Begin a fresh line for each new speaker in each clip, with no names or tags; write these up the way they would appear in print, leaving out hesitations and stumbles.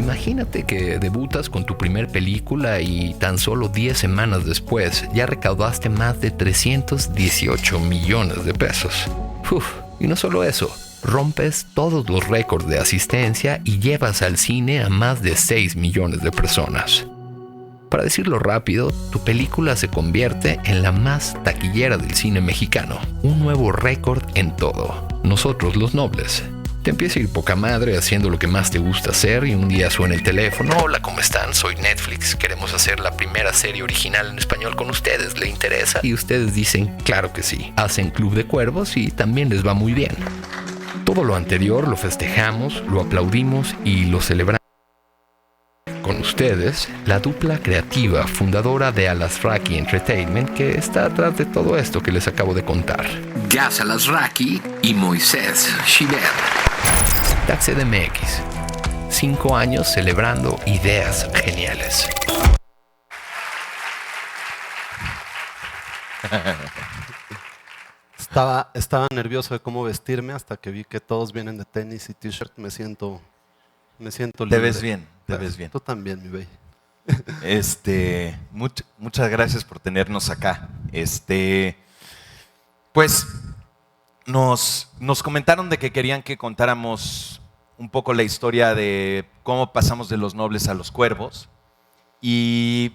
Imagínate que debutas con tu primer película y tan solo 10 semanas después ya recaudaste más de 318 millones de pesos. Y no solo eso, rompes todos los récords de asistencia y llevas al cine a más de 6 millones de personas. Para decirlo rápido, tu película se convierte en la más taquillera del cine mexicano. Un nuevo récord en todo. Nosotros los Nobles. Te empieza a ir poca madre haciendo lo que más te gusta hacer y un día suena el teléfono. Hola, ¿cómo están? Soy Netflix. Queremos hacer la primera serie original en español con ustedes. ¿Le interesa? Y ustedes dicen, claro que sí. Hacen Club de Cuervos y también les va muy bien. Todo lo anterior lo festejamos, lo aplaudimos y lo celebramos. Con ustedes, la dupla creativa fundadora de Alasraki Entertainment que está atrás de todo esto que les acabo de contar.
Gas Alasraki y Moisés Chiver.
TaxCDMX. 5 años celebrando ideas geniales.
Estaba nervioso de cómo vestirme hasta que vi que todos vienen de tenis y t-shirt. Me siento libre.
Te ves bien, te ves bien.
Tú también, mi bey.
Muchas gracias por tenernos acá. Pues nos comentaron de que querían que contáramos un poco la historia de cómo pasamos de los nobles a los cuervos. Y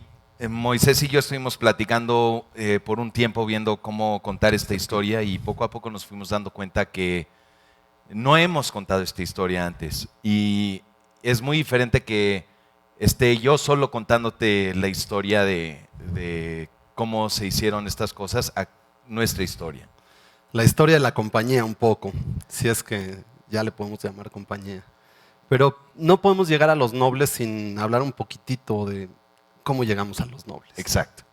Moisés y yo estuvimos platicando por un tiempo viendo cómo contar esta historia y poco a poco nos fuimos dando cuenta que no hemos contado esta historia antes. Y es muy diferente que esté yo solo contándote la historia de cómo se hicieron estas cosas a nuestra historia.
La historia de la compañía un poco, si es que ya le podemos llamar compañía. Pero no podemos llegar a los nobles sin hablar un poquitito de cómo llegamos a los nobles.
Exacto.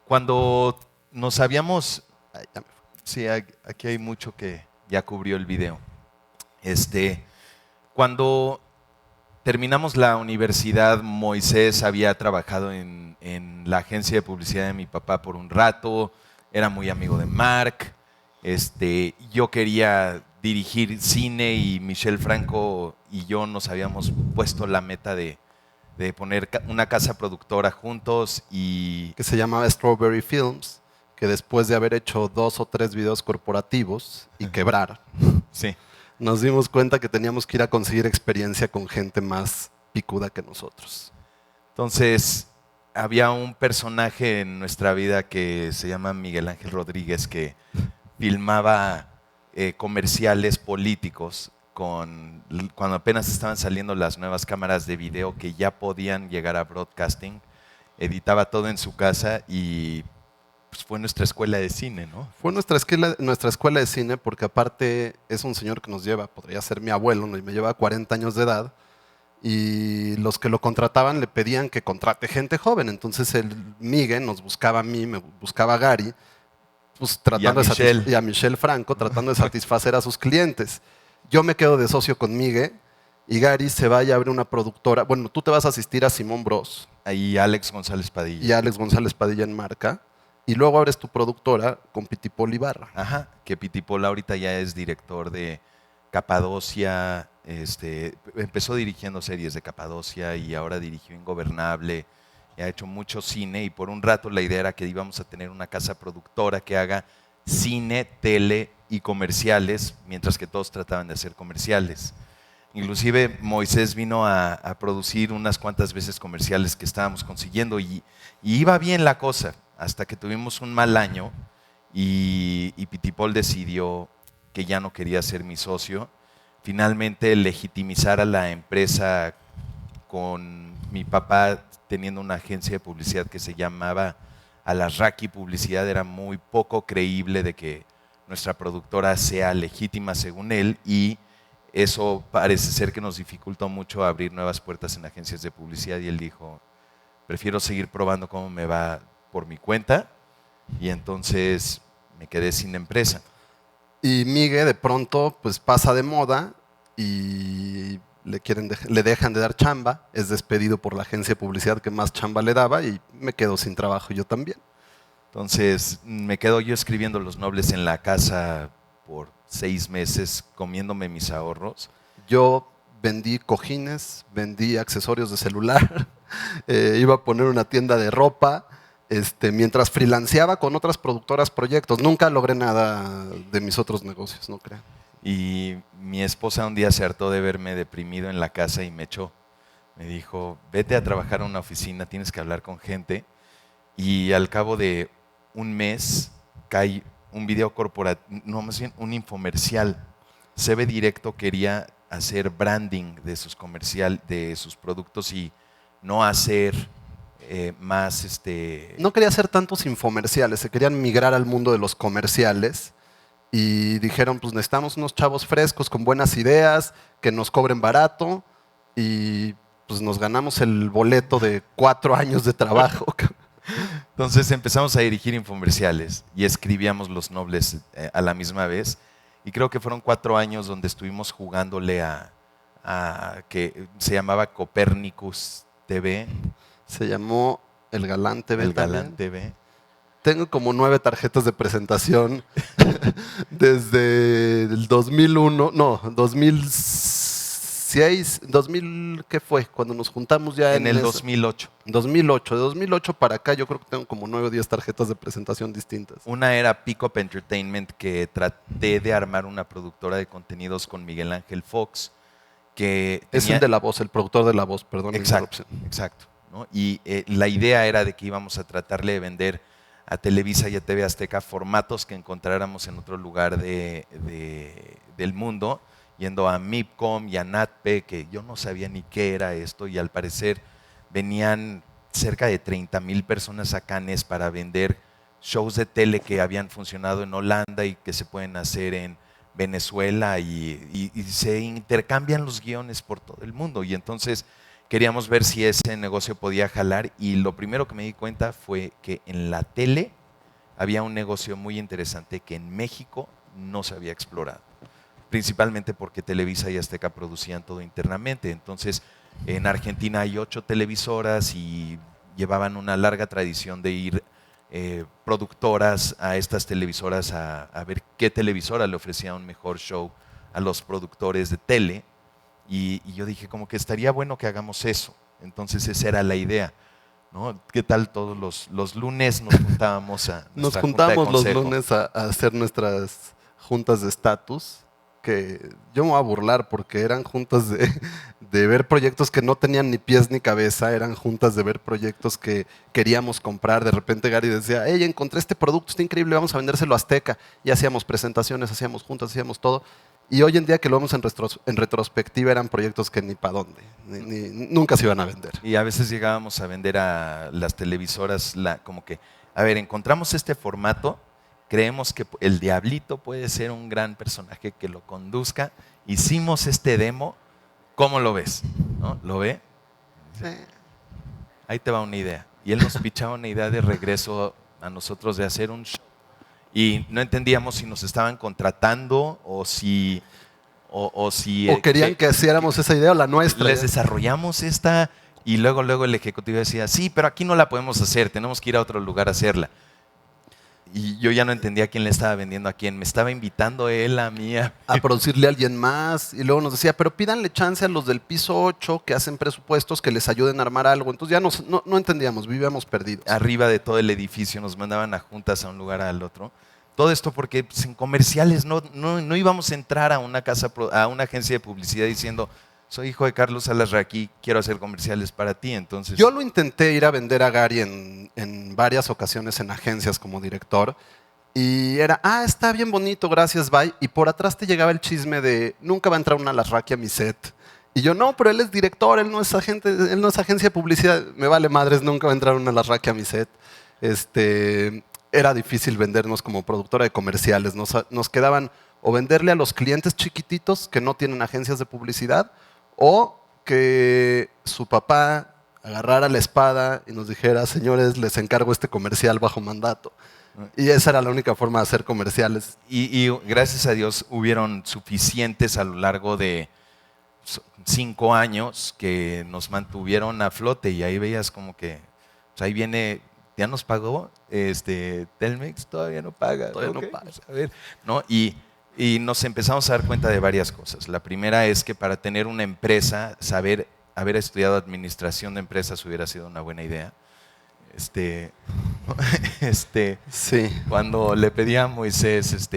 Cuando nos habíamos... Sí, aquí hay mucho que ya cubrió el video. Cuando terminamos la universidad, Moisés había trabajado en la agencia de publicidad de mi papá por un rato, era muy amigo de Mark, yo quería dirigir cine y Michel Franco y yo nos habíamos puesto la meta de poner una casa productora juntos y...
Que se llamaba Strawberry Films, que después de haber hecho 2 o 3 videos corporativos y quebrar,
sí.
Nos dimos cuenta que teníamos que ir a conseguir experiencia con gente más picuda que nosotros.
Entonces, había un personaje en nuestra vida que se llama Miguel Ángel Rodríguez que filmaba comerciales políticos cuando apenas estaban saliendo las nuevas cámaras de video que ya podían llegar a broadcasting. Editaba todo en su casa y pues fue nuestra escuela de cine, ¿no?
Fue nuestra escuela de cine porque aparte es un señor que nos lleva, podría ser mi abuelo, ¿no? Y me lleva 40 años de edad y los que lo contrataban le pedían que contrate gente joven. Entonces el Miguel nos buscaba a mí, me buscaba a Gary, pues tratando y a Michel Franco, tratando de satisfacer a sus clientes. Yo me quedo de socio con Miguel y Gary se va y abre una productora. Bueno, tú te vas a asistir a Simón Bros.
Ahí Alex González Padilla.
Y Alex González Padilla en Marca. Y luego abres tu productora con Pitipol Ibarra.
Ajá, que Pitipol ahorita ya es director de Capadocia, empezó dirigiendo series de Capadocia y ahora dirigió Ingobernable, y ha hecho mucho cine y por un rato la idea era que íbamos a tener una casa productora que haga cine, tele y comerciales, mientras que todos trataban de hacer comerciales. Inclusive Moisés vino a producir unas cuantas veces comerciales que estábamos consiguiendo y iba bien la cosa. Hasta que tuvimos un mal año y Pitipol decidió que ya no quería ser mi socio. Finalmente legitimizar a la empresa con mi papá teniendo una agencia de publicidad que se llamaba Alasraki Publicidad era muy poco creíble de que nuestra productora sea legítima según él y eso parece ser que nos dificultó mucho abrir nuevas puertas en agencias de publicidad y él dijo, prefiero seguir probando cómo me va por mi cuenta y entonces me quedé sin empresa.
Y Miguel de pronto pues pasa de moda y le dejan de dar chamba, es despedido por la agencia de publicidad que más chamba le daba y me quedo sin trabajo yo también.
Entonces me quedo yo escribiendo Los Nobles en la casa por 6 meses, comiéndome mis ahorros.
Yo vendí cojines, vendí accesorios de celular, iba a poner una tienda de ropa, mientras freelanceaba con otras productoras proyectos. Nunca logré nada de mis otros negocios, no creo.
Y mi esposa un día se hartó de verme deprimido en la casa y me echó. Me dijo, vete a trabajar a una oficina, tienes que hablar con gente. Y al cabo de un mes cae un video corporativo, no, más bien un infomercial. CB Directo quería hacer branding de sus de sus productos y no hacer más
No quería hacer tantos infomerciales, se querían migrar al mundo de los comerciales y dijeron, pues necesitamos unos chavos frescos con buenas ideas, que nos cobren barato y pues nos ganamos el boleto de 4 años de trabajo.
Entonces empezamos a dirigir infomerciales y escribíamos Los Nobles a la misma vez. Y creo que fueron 4 años donde estuvimos jugándole a que se llamaba Copernicus TV.
Se llamó El Galán TV.
El
también.
Galán TV.
Tengo como 9 tarjetas de presentación desde el 2001, no, 2006, 2000, ¿qué fue? Cuando nos juntamos ya
En el 2008.
2008. De 2008 para acá yo creo que tengo como 9 o 10 tarjetas de presentación distintas.
Una era Pick Up Entertainment, que traté de armar una productora de contenidos con Miguel Ángel Fox. Que
Es
tenía...
el de La Voz, el productor de La Voz, perdón.
Exacto, exacto. ¿No? Y la idea era de que íbamos a tratarle de vender a Televisa y a TV Azteca formatos que encontráramos en otro lugar del mundo, yendo a MIPCOM y a NATPE, que yo no sabía ni qué era esto, y al parecer venían cerca de 30,000 personas a Cannes para vender shows de tele que habían funcionado en Holanda y que se pueden hacer en Venezuela, y se intercambian los guiones por todo el mundo. Y entonces queríamos ver si ese negocio podía jalar, y lo primero que me di cuenta fue que en la tele había un negocio muy interesante que en México no se había explorado, principalmente porque Televisa y Azteca producían todo internamente. Entonces, en Argentina hay 8 televisoras y llevaban una larga tradición de ir productoras a estas televisoras a ver qué televisora le ofrecía un mejor show a los productores de tele. Y yo dije, como que estaría bueno que hagamos eso. Entonces esa era la idea, ¿no? ¿Qué tal todos los lunes nos juntábamos a
Nos
nuestra
juntábamos
junta de
los
consejo?
lunes a hacer nuestras juntas de estatus, que yo me voy a burlar porque eran juntas de ver proyectos que no tenían ni pies ni cabeza, eran juntas de ver proyectos que queríamos comprar. De repente Gary decía, hey, encontré este producto, está increíble, vamos a vendérselo a Azteca. Y hacíamos presentaciones, hacíamos juntas, hacíamos todo. Y hoy en día que lo vemos en retrospectiva eran proyectos que ni para dónde, nunca se iban a vender.
Y a veces llegábamos a vender a las televisoras como que, a ver, encontramos este formato, creemos que el Diablito puede ser un gran personaje que lo conduzca, hicimos este demo, ¿cómo lo ves? ¿No? ¿Lo ve?
Sí.
Ahí te va una idea. Y él nos pichaba una idea de regreso a nosotros de hacer un show. Y no entendíamos si nos estaban contratando o si... O
querían que hiciéramos esa idea o la nuestra.
Les desarrollamos esta y luego el ejecutivo decía, sí, pero aquí no la podemos hacer, tenemos que ir a otro lugar a hacerla. Y yo ya no entendía quién le estaba vendiendo a quién. Me estaba invitando él a mí a
producirle a alguien más. Y luego nos decía, pero pídanle chance a los del piso 8 que hacen presupuestos que les ayuden a armar algo. Entonces ya no entendíamos, vivíamos perdidos.
Arriba de todo el edificio nos mandaban a juntas a un lugar al otro. Todo esto porque pues, en comerciales no íbamos a entrar a una agencia de publicidad diciendo, soy hijo de Carlos Alarraqui, quiero hacer comerciales para ti. Entonces,
yo lo intenté ir a vender a Gary en varias ocasiones en agencias como director. Y era, está bien bonito, gracias, bye. Y por atrás te llegaba el chisme de, nunca va a entrar una Alarraqui a mi set. Y yo, no, pero él es director, él no es agencia de publicidad. Me vale madres, nunca va a entrar una Alarraqui a mi set. Era difícil vendernos como productora de comerciales. Nos quedaban o venderle a los clientes chiquititos que no tienen agencias de publicidad, o que su papá agarrara la espada y nos dijera, señores, les encargo este comercial bajo mandato. Y esa era la única forma de hacer comerciales.
Y gracias a Dios hubieron suficientes a lo largo de 5 años que nos mantuvieron a flote, y ahí veías como que, pues ahí viene, ya nos pagó, Telmex todavía no paga.
Todavía
okay,
no paga.
Pues a ver, ¿no? Y Y nos empezamos a dar cuenta de varias cosas. La primera es que para tener una empresa, haber estudiado administración de empresas hubiera sido una buena idea.
Sí.
Cuando le pedía a Moisés,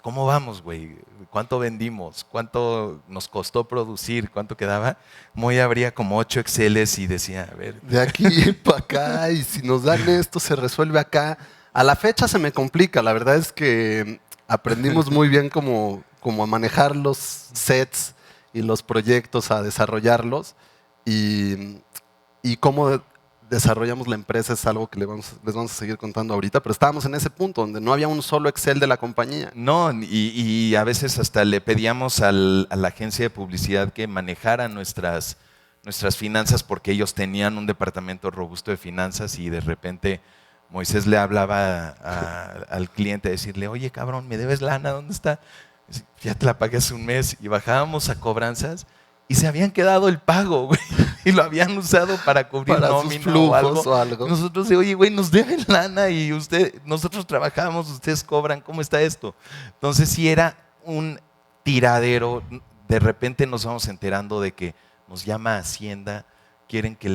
¿cómo vamos, güey? ¿Cuánto vendimos? ¿Cuánto nos costó producir? ¿Cuánto quedaba? Moy abría como 8 Exceles y decía, a ver.
De aquí para acá, y si nos dan esto, se resuelve acá. A la fecha se me complica. La verdad es que aprendimos muy bien cómo a manejar los sets y los proyectos, a desarrollarlos. Y cómo desarrollamos la empresa es algo que les vamos a seguir contando ahorita, pero estábamos en ese punto donde no había un solo Excel de la compañía.
No, y a veces hasta le pedíamos a la agencia de publicidad que manejara nuestras finanzas porque ellos tenían un departamento robusto de finanzas y de repente Moisés le hablaba al cliente a decirle, oye cabrón, ¿me debes lana? ¿Dónde está? Ya te la pagué hace un mes. Y bajábamos a cobranzas y se habían quedado el pago, güey. Y lo habían usado para cubrir nómina o algo. Nosotros, oye, güey, nos deben lana y nosotros trabajamos, ustedes cobran, ¿cómo está esto? Entonces, si era un tiradero, de repente nos vamos enterando de que nos llama Hacienda, quieren que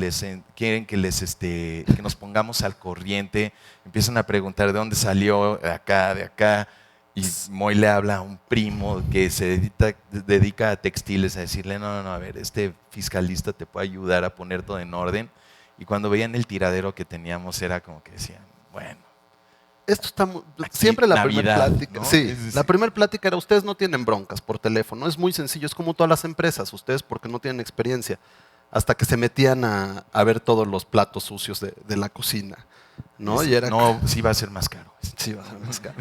nos pongamos al corriente, empiezan a preguntar de dónde salió, de acá. Y Moy le habla a un primo que se dedica a textiles a decirle, no, a ver, este fiscalista te puede ayudar a poner todo en orden. Y cuando veían el tiradero que teníamos era como que decían, bueno.
Esto está siempre la primera plática.
¿No?
Sí, la primera plática era, ustedes no tienen broncas por teléfono. Es muy sencillo, es como todas las empresas, ustedes porque no tienen experiencia. Hasta que se metían a ver todos los platos sucios de la cocina. ¿No? Y era,
no, sí va a ser más caro.
Sí va a ser más caro.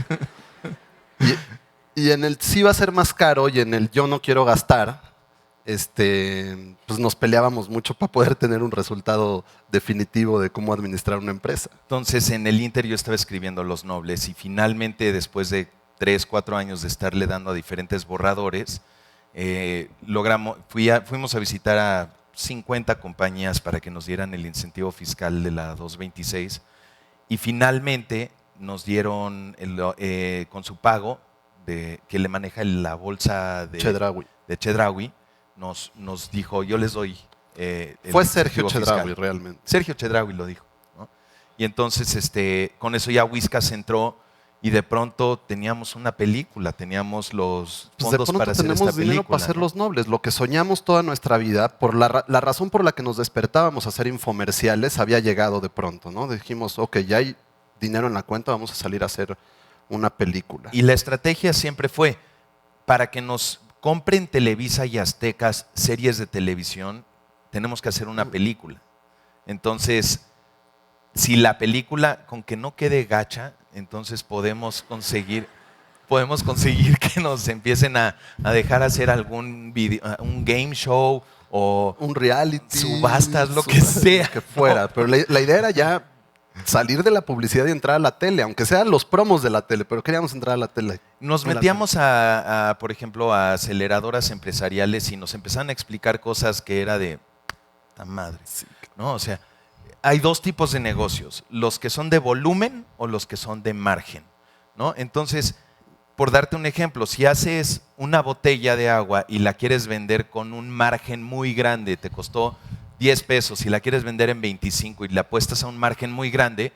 Y en el sí va a ser más caro y en el yo no quiero gastar, pues nos peleábamos mucho para poder tener un resultado definitivo de cómo administrar una empresa.
Entonces, en el Inter yo estaba escribiendo Los Nobles y finalmente, después de 3, 4 años de estarle dando a diferentes borradores, fuimos a visitar a 50 compañías para que nos dieran el incentivo fiscal de la 226 y finalmente nos dieron con su pago que le maneja la bolsa de Chedraui, nos dijo, yo les doy
fue Sergio Chedraui realmente.
Sergio Chedraui lo dijo, ¿no? Y entonces con eso ya Whiskas entró y de pronto teníamos una película, teníamos los fondos para hacer esta película.
Tenemos dinero para hacer Los Nobles, lo que soñamos toda nuestra vida, por la razón por la que nos despertábamos a hacer infomerciales había llegado de pronto, ¿no? Dijimos, ok, ya hay dinero en la cuenta, vamos a salir a hacer una película.
Y la estrategia siempre fue, para que nos compren Televisa y Aztecas series de televisión, tenemos que hacer una película. Entonces, si la película, con que no quede gacha, entonces podemos conseguir que nos empiecen a dejar hacer algún un game show o
un reality,
subastas, lo que sea.
Lo que fuera. ¿No? Pero la idea era ya salir de la publicidad y entrar a la tele, aunque sean los promos de la tele, pero queríamos entrar a la tele.
Nos metíamos por ejemplo, a aceleradoras empresariales y nos empezaban a explicar cosas que era de ¡ta madre! Sí. ¿No? O sea, hay 2 tipos de negocios, los que son de volumen o los que son de margen, ¿no? Entonces, por darte un ejemplo, si haces una botella de agua y la quieres vender con un margen muy grande, te costó 10 pesos, si la quieres vender en 25 y la apuestas a un margen muy grande,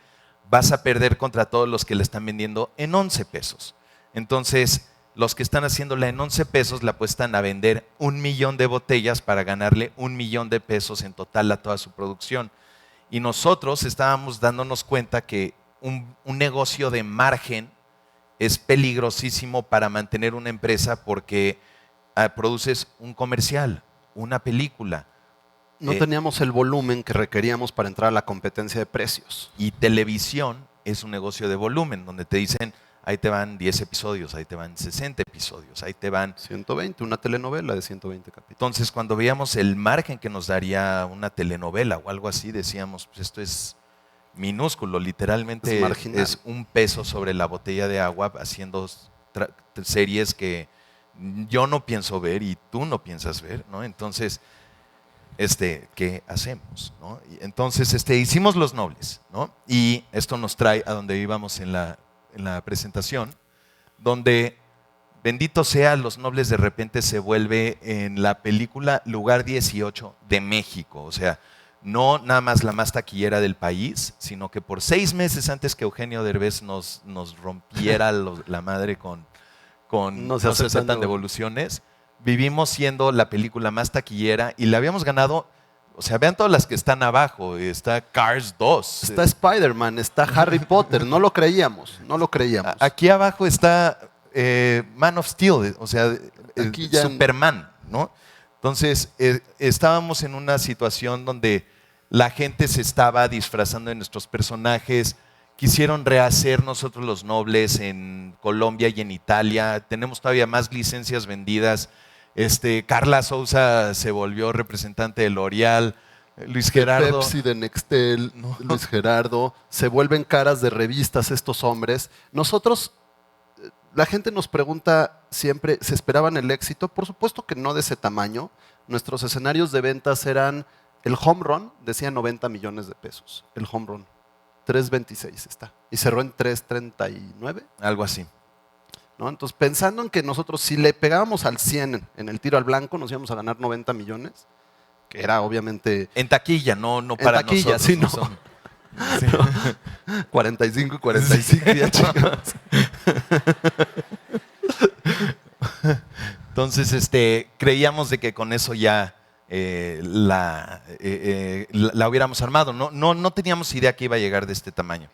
vas a perder contra todos los que la están vendiendo en 11 pesos. Entonces, los que están haciéndola en 11 pesos la apuestan a vender 1,000,000 de botellas para ganarle 1,000,000 de pesos en total a toda su producción. Y nosotros estábamos dándonos cuenta que un negocio de margen es peligrosísimo para mantener una empresa porque produces un comercial, una película.
No teníamos el volumen que requeríamos para entrar a la competencia de precios.
Y televisión es un negocio de volumen, donde te dicen, ahí te van 10 episodios, ahí te van 60 episodios, ahí te van
120, una telenovela de 120 capítulos.
Entonces, cuando veíamos el margen que nos daría una telenovela o algo así, decíamos, pues esto es minúsculo, literalmente es 1 peso sobre la botella de agua haciendo series que yo no pienso ver y tú no piensas ver, ¿no? Entonces, ¿qué hacemos? ¿No? Y entonces hicimos Los Nobles, ¿no? Y esto nos trae a donde íbamos en la presentación, donde bendito sea, Los Nobles de repente se vuelve en la película lugar 18 de México. O sea, no nada más la más taquillera del país, sino que por 6 meses antes que Eugenio Derbez nos rompiera la madre con
No se aceptan
devoluciones, vivimos siendo la película más taquillera y le habíamos ganado. O sea, vean todas las que están abajo. Está Cars 2.
Está Spider-Man, está Harry Potter. No lo creíamos.
Aquí abajo está Man of Steel, o sea,
Aquí ya
Superman, ¿no? Entonces, estábamos en una situación donde la gente se estaba disfrazando de nuestros personajes. Quisieron rehacer Nosotros los Nobles en Colombia y en Italia. Tenemos todavía más licencias vendidas. Carla Souza se volvió representante de L'Oreal. Luis Gerardo.
Pepsi, de Nextel, Luis Gerardo. Se vuelven caras de revistas estos hombres. Nosotros, la gente nos pregunta siempre, ¿se esperaban el éxito? Por supuesto que no de ese tamaño. Nuestros escenarios de ventas eran, el home run decía 90 millones de pesos. El home run. 3.26 está. Y cerró en 3.39.
Algo así.
¿No? Entonces, pensando en que nosotros, si le pegábamos al 100 en el tiro al blanco, nos íbamos a ganar 90 millones, que era obviamente...
En taquilla, no para
en taquilla,
nosotros.
sí, no.
Sí.
45 y 45, ya chicos.
Entonces, creíamos de que con eso ya la hubiéramos armado. No teníamos idea que iba a llegar de este tamaño.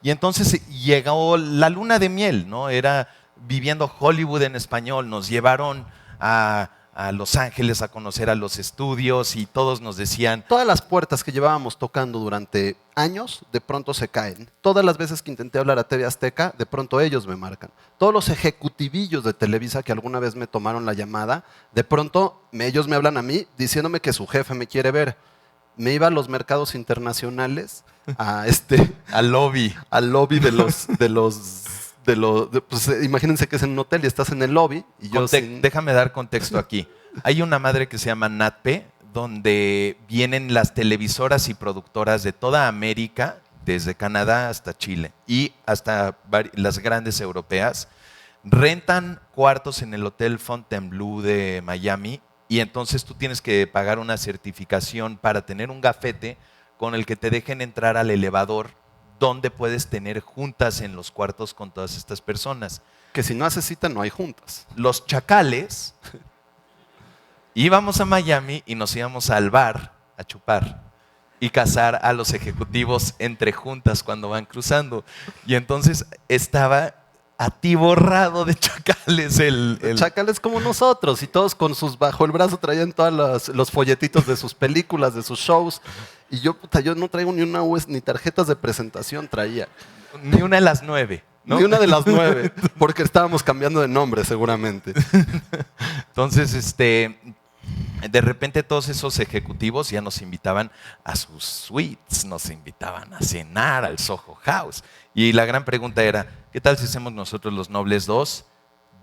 Y entonces llegó la luna de miel, ¿no? Era viviendo Hollywood en español. Nos llevaron a Los Ángeles a conocer a los estudios y todos nos decían...
Todas las puertas que llevábamos tocando durante años, de pronto se caen. Todas las veces que intenté hablar a TV Azteca, de pronto ellos me marcan. Todos los ejecutivillos de Televisa que alguna vez me tomaron la llamada, de pronto ellos me hablan a mí diciéndome que su jefe me quiere ver. Me iba a los mercados internacionales,
al lobby.
Al lobby pues, imagínense que es en un hotel y estás en el lobby. Y yo
Déjame dar contexto aquí. Hay una madre que se llama NatPe, donde vienen las televisoras y productoras de toda América, desde Canadá hasta Chile y hasta las grandes europeas, rentan cuartos en el Hotel Fontainebleau de Miami y entonces tú tienes que pagar una certificación para tener un gafete con el que te dejen entrar al elevador donde puedes tener juntas en los cuartos con todas estas personas.
Que si no haces cita no hay juntas.
Los chacales íbamos a Miami y nos íbamos al bar a chupar y cazar a los ejecutivos entre juntas cuando van cruzando. Y entonces estaba atiborrado de chacales.
Chacales como nosotros y todos con sus bajo el brazo traían todos los folletitos de sus películas, de sus shows. Y yo no traigo ni tarjetas de presentación traía.
Ni una de las 9. ¿no?
Ni una de las 9, porque estábamos cambiando de nombre seguramente.
Entonces, de repente todos esos ejecutivos ya nos invitaban a sus suites, nos invitaban a cenar al Soho House. Y la gran pregunta era, ¿qué tal si hacemos Nosotros los Nobles 2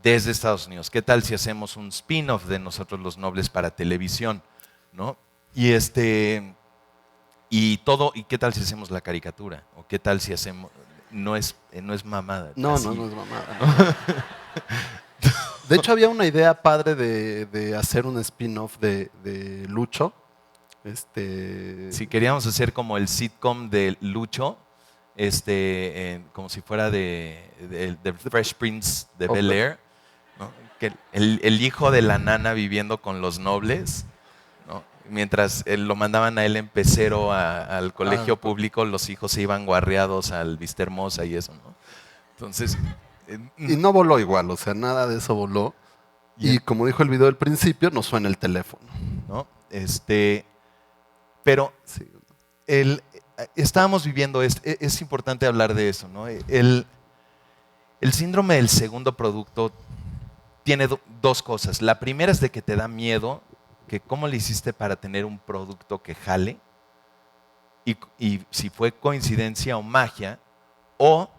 desde Estados Unidos? ¿Qué tal si hacemos un spin-off de Nosotros los Nobles para televisión? ¿No? Y ¿y qué tal si hacemos la caricatura? ¿O qué tal si hacemos... No es mamada.
No es mamada. No. De hecho, había una idea padre de hacer un spin-off de Lucho.
Si queríamos hacer como el sitcom de Lucho, como si fuera de Fresh Prince de Bel-Air, ¿no? Que el hijo de la nana viviendo con los nobles, ¿no? Mientras lo mandaban a él en pecero al colegio público, los hijos se iban guarreados al Vista Hermosa y eso, ¿no? Entonces...
Y no voló igual, o sea, nada de eso voló. Y como dijo el video del principio, no suena el teléfono.
¿No? Pero sí. Estábamos viviendo, es importante hablar de eso, ¿no? El síndrome del segundo producto tiene dos cosas. La primera es de que te da miedo, que cómo le hiciste para tener un producto que jale, y si fue coincidencia o magia, o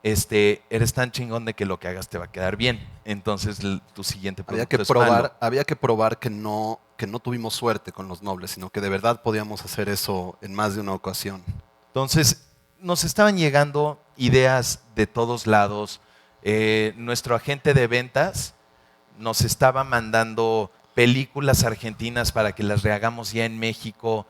eres tan chingón de que lo que hagas te va a quedar bien. Entonces tu siguiente producto es malo.
Había que probar que no tuvimos suerte con los nobles, sino que de verdad podíamos hacer eso en más de una ocasión.
Entonces nos estaban llegando ideas de todos lados. Nuestro agente de ventas nos estaba mandando películas argentinas para que las rehagamos ya en México.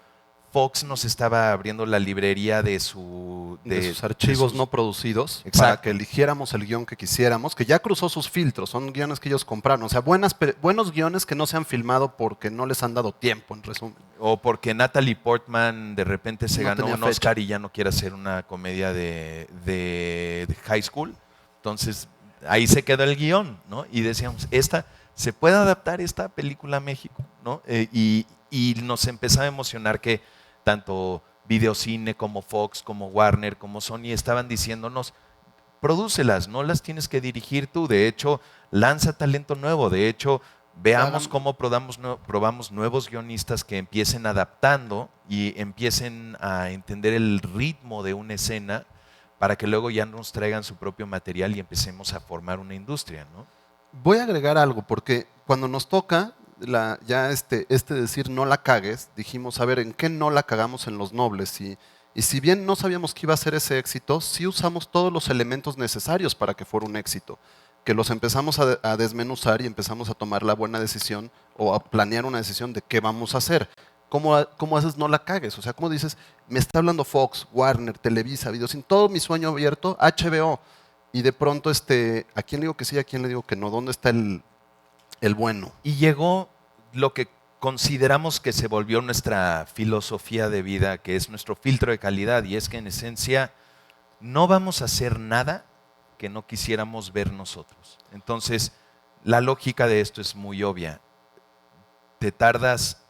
Fox nos estaba abriendo la librería de sus
archivos no producidos.
Exacto.
Para que eligiéramos el guión que quisiéramos, que ya cruzó sus filtros, son guiones que ellos compraron. O sea, buenos guiones que no se han filmado porque no les han dado tiempo, en resumen.
O porque Natalie Portman de repente se
No
ganó
tenía
un
fecha.
Oscar y ya no quiere hacer una comedia de high school. Entonces, ahí se quedó el guión, ¿no? Y decíamos, ¿se puede adaptar esta película a México? ¿No? Y nos empezaba a emocionar que tanto Videocine como Fox, como Warner, como Sony estaban diciéndonos, prodúcelas, no las tienes que dirigir tú. De hecho, lanza talento nuevo. De hecho, veamos cómo probamos nuevos guionistas que empiecen adaptando y empiecen a entender el ritmo de una escena para que luego ya nos traigan su propio material y empecemos a formar una industria, ¿no?
Voy a agregar algo, porque cuando nos toca decir no la cagues, dijimos, a ver, ¿en qué no la cagamos en Los Nobles? Y si bien no sabíamos que iba a ser ese éxito, sí usamos todos los elementos necesarios para que fuera un éxito, que los empezamos a desmenuzar y empezamos a tomar la buena decisión o a planear una decisión de qué vamos a hacer. ¿Cómo haces no la cagues? O sea, ¿cómo dices, me está hablando Fox, Warner, Televisa, Videocine, todo mi sueño abierto, HBO, y de pronto, ¿a quién le digo que sí, a quién le digo que no? ¿Dónde está el bueno?
Y llegó lo que consideramos que se volvió nuestra filosofía de vida, que es nuestro filtro de calidad, y es que en esencia no vamos a hacer nada que no quisiéramos ver nosotros. Entonces, la lógica de esto es muy obvia. Te tardas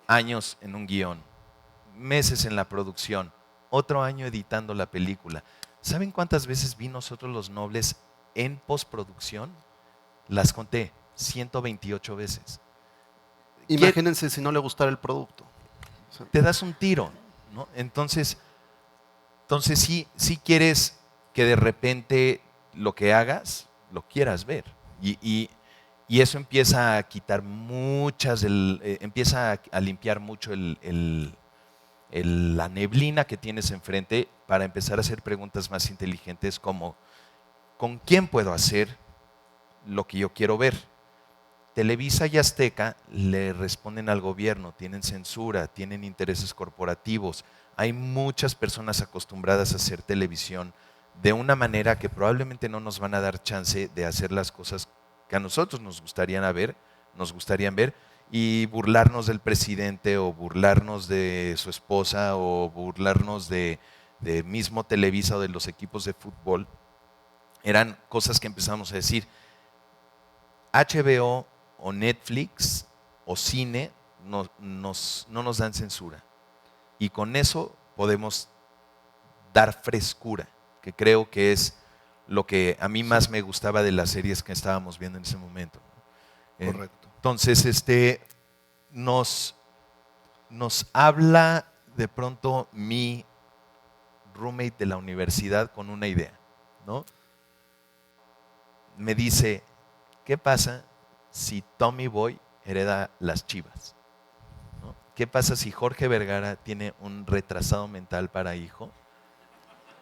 años en un guión, meses en la producción, otro año editando la película. ¿Saben cuántas veces vi nosotros Los Nobles en postproducción? Las conté, 128 veces.
Imagínense si no le gustara el producto. O sea,
Te das un tiro, ¿no? Entonces sí quieres que de repente lo que hagas lo quieras ver. Y eso empieza a quitar empieza a limpiar mucho la neblina que tienes enfrente para empezar a hacer preguntas más inteligentes como, ¿con quién puedo hacer lo que yo quiero ver? Televisa y Azteca le responden al gobierno, tienen censura, tienen intereses corporativos. Hay muchas personas acostumbradas a hacer televisión de una manera que probablemente no nos van a dar chance de hacer las cosas que a nosotros nos gustarían ver, y burlarnos del presidente o burlarnos de su esposa o burlarnos de mismo Televisa o de los equipos de fútbol. Eran cosas que empezamos a decir, HBO o Netflix o cine no nos dan censura. Y con eso podemos dar frescura, que creo que es lo que a mí más me gustaba de las series que estábamos viendo en ese momento.
Correcto.
Entonces, nos habla de pronto mi roommate de la universidad con una idea, ¿no? Me dice, ¿qué pasa si Tommy Boy hereda las Chivas? ¿No? ¿Qué pasa si Jorge Vergara tiene un retrasado mental para hijo?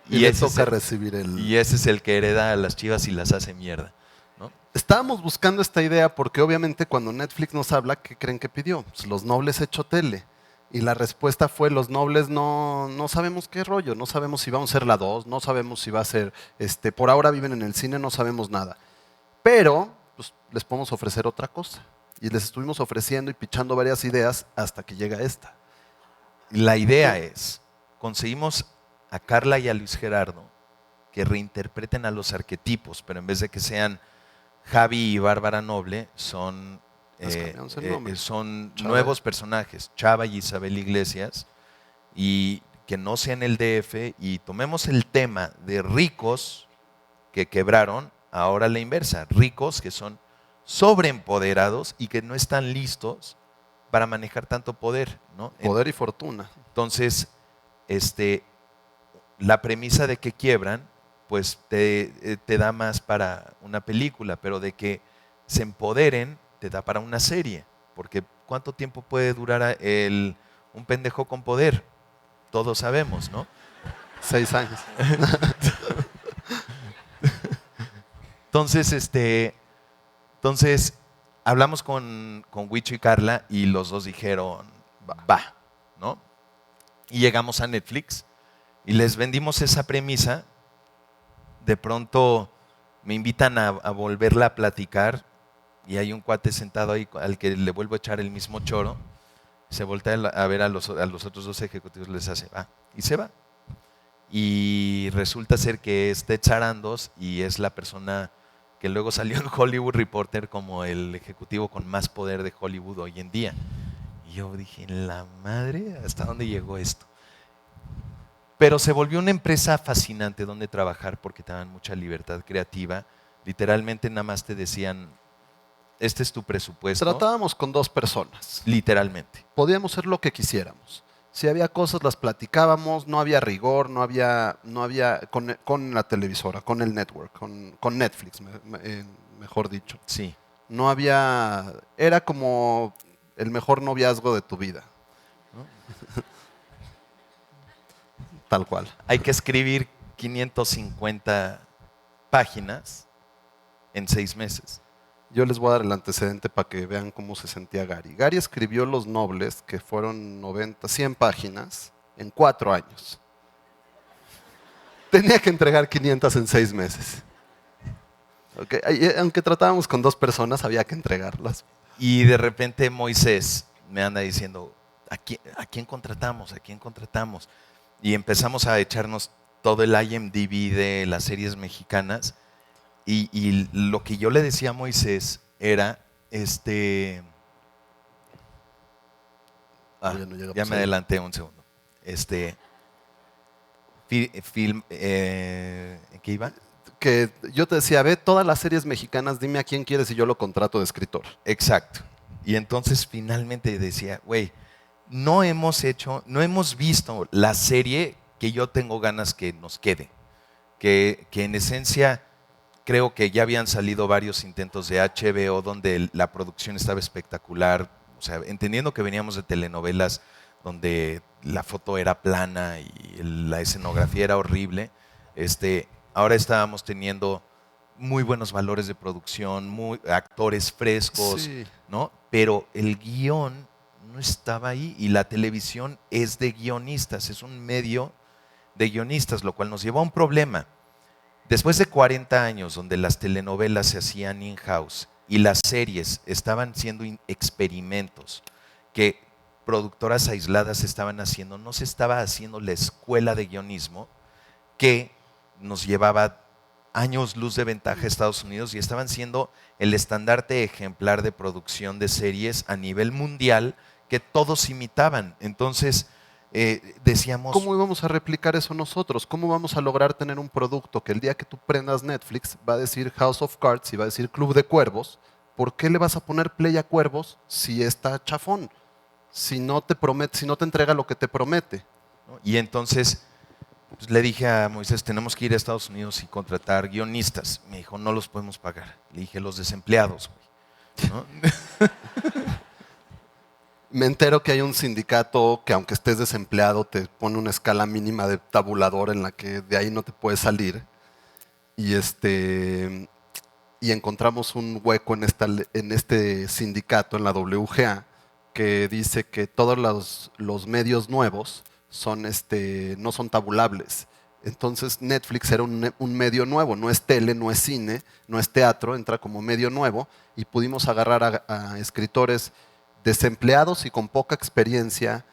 Y le toca recibir
Y ese es el que hereda a las Chivas y las hace mierda, ¿no?
Estábamos buscando esta idea porque obviamente cuando Netflix nos habla, ¿qué creen que pidió? Pues Los Nobles hecho tele. Y la respuesta fue, Los Nobles no sabemos qué rollo, no sabemos si vamos a ser la 2, no sabemos si va a ser, por ahora viven en el cine, no sabemos nada. Pero pues, les podemos ofrecer otra cosa. Y les estuvimos ofreciendo y pichando varias ideas hasta que llega esta.
La idea es, conseguimos a Carla y a Luis Gerardo que reinterpreten a los arquetipos, pero en vez de que sean Javi y Bárbara Noble, son nuevos personajes, Chava y Isabel Iglesias, y que no sean el DF, y tomemos el tema de ricos que quebraron, ahora a la inversa, ricos que son sobreempoderados y que no están listos para manejar tanto poder, ¿no?
Poder y fortuna.
Entonces, la premisa de que quiebran, pues te da más para una película, pero de que se empoderen, te da para una serie. Porque ¿cuánto tiempo puede durar un pendejo con poder? Todos sabemos, ¿no?
6 años.
Entonces, hablamos con Huicho y Carla y los dos dijeron, va, ¿no? Y llegamos a Netflix y les vendimos esa premisa. De pronto me invitan a volverla a platicar y hay un cuate sentado ahí al que le vuelvo a echar el mismo choro. Se voltea a ver a los otros dos ejecutivos, les hace, va, y se va. Y resulta ser que es Ted Sarandos y es la persona que luego salió en Hollywood Reporter como el ejecutivo con más poder de Hollywood hoy en día. Y yo dije, la madre, ¿hasta dónde llegó esto? Pero se volvió una empresa fascinante donde trabajar porque te daban mucha libertad creativa. Literalmente nada más te decían, este es tu presupuesto.
Tratábamos con 2 personas.
Literalmente.
Podíamos hacer lo que quisiéramos. Si había cosas, las platicábamos, no había rigor, no había con la televisora, con el network, con Netflix, mejor dicho.
Sí.
No había, era como el mejor noviazgo de tu vida. ¿No? Tal cual.
Hay que escribir 550 páginas en 6 meses.
Yo les voy a dar el antecedente para que vean cómo se sentía Gary. Gary escribió Los Nobles, que fueron 100 páginas, en 4 años. Tenía que entregar 500 en 6 meses. Okay. Aunque tratábamos con 2 personas, había que entregarlas.
Y de repente Moisés me anda diciendo, ¿a quién contratamos? ¿A quién contratamos? Y empezamos a echarnos todo el IMDb de las series mexicanas. Y lo que yo le decía a Moisés era, ya me adelanté un segundo. ¿En qué iba?
Que yo te decía, ve todas las series mexicanas, dime a quién quieres y yo lo contrato de escritor.
Exacto. Y entonces finalmente decía, güey, no hemos visto la serie que yo tengo ganas que nos quede. Que en esencia creo que ya habían salido varios intentos de HBO donde la producción estaba espectacular. O sea, entendiendo que veníamos de telenovelas donde la foto era plana y la escenografía era horrible, ahora estábamos teniendo muy buenos valores de producción, actores frescos,
Sí.
¿no? Pero el guión no estaba ahí y la televisión es de guionistas, es un medio de guionistas, lo cual nos llevó a un problema. Después de 40 años donde las telenovelas se hacían in-house y las series estaban siendo experimentos que productoras aisladas estaban haciendo, no se estaba haciendo la escuela de guionismo que nos llevaba años luz de ventaja a Estados Unidos y estaban siendo el estandarte ejemplar de producción de series a nivel mundial que todos imitaban. Entonces decíamos,
¿cómo íbamos a replicar eso nosotros? ¿Cómo vamos a lograr tener un producto que el día que tú prendas Netflix va a decir House of Cards y va a decir Club de Cuervos? ¿Por qué le vas a poner play a Cuervos si está chafón? Si no te entrega lo que te promete.
¿no? Y entonces pues, le dije a Moisés, tenemos que ir a Estados Unidos y contratar guionistas. Me dijo, no los podemos pagar. Le dije, los desempleados, güey. ¿No?
Me entero que hay un sindicato que aunque estés desempleado te pone una escala mínima de tabulador en la que de ahí no te puedes salir. Y encontramos un hueco en este sindicato, en la WGA, que dice que todos los medios nuevos no son tabulables. Entonces Netflix era un medio nuevo, no es tele, no es cine, no es teatro, entra como medio nuevo y pudimos agarrar a escritores desempleados y con poca experiencia,